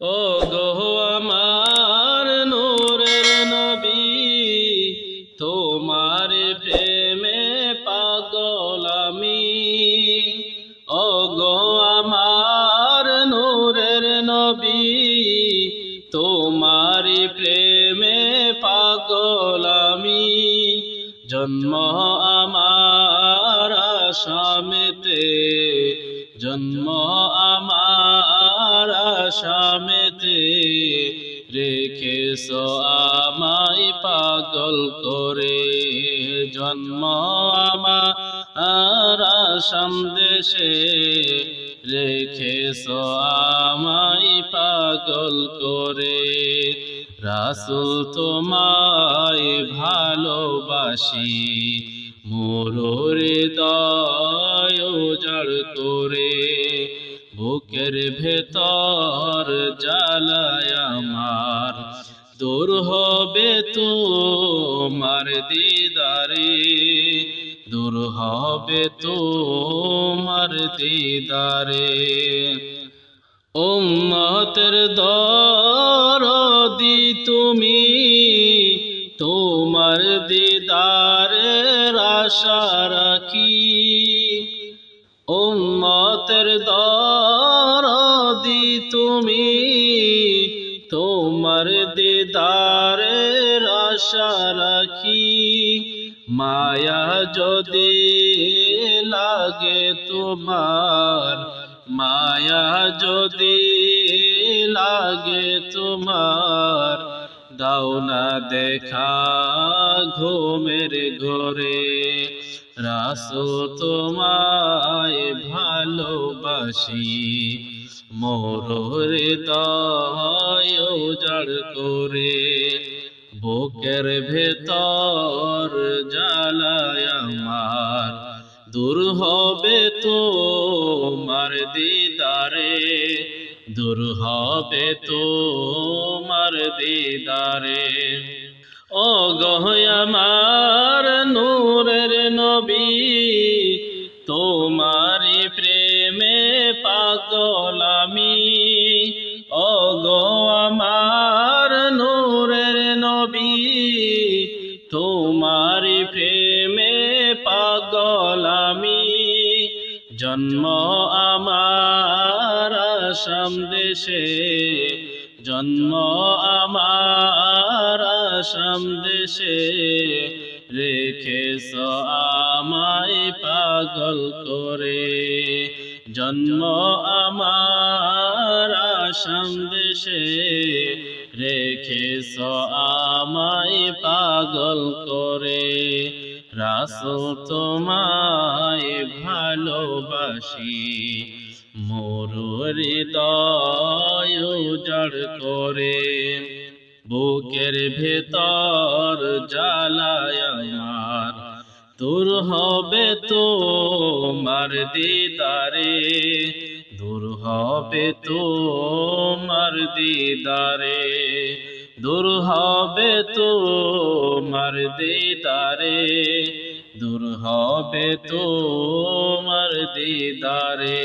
ও গো আমার নূরের নবী, তোমার প্রেমে পাগল আমি। ও গো আমার নূরের নবী, তোমার প্রেমে পাগল আমি। জন্ম আমার আসামেতে, জন্ম আমার আসামেতে, রেখেছ আমায় পাগল করে। জন্ম আমার আসাম দেশে, রেখেছ আমায় পাগল করে। রাসূল তোমায় ভালোবাসি, মোর হৃদয় উজাড় করে। বুকের ভেতর জ্বালায় আমার, দূর হবে তোমার দিদারে, দূর হবে তোমার দিদারে। উম্মতের দরদি তুমি, তোমার দিদারের আশা রাখি। উম্মতের দরদি তুমি, তোমার দিদারের আশা রাখি। মায়া যদি লাগে তোমার, মায়া যদি লাগে তোমার, দাও না দেখা ঘুমের ঘরে। রাসূল তোমায় ভালোবাসি, মোর হৃদয় উজাড় করে। বুকের ভেতর জ্বালায় আমার, দূর হবে তোমার দিদারে, দূর হবে তোমার দিদারে। ও গো আমার নূরের নবী, তোমারি প্রেমে পাগল আমি। ও গো আমার নূরের নবী, তোমারি প্রেমে পাগল আমি। জন্ম আমার আসাম দেশে, জন্ম আমার আসাম দেশে, রেখেছ আমায় পাগল করে। জন্ম আমার আসাম দেশে, রেখেছ আমায় পাগল করে। রাসূল তোমায় ভালোবাসি, মোর হৃদয় উজাড় করে। বুকের ভেতর জ্বালায় আমার, দূর হবে তোমার দিদারে, দূর হবে তোমার দিদারে, দূর হবে তোমার দিদারে, দূর হবে তোমার দিদারে।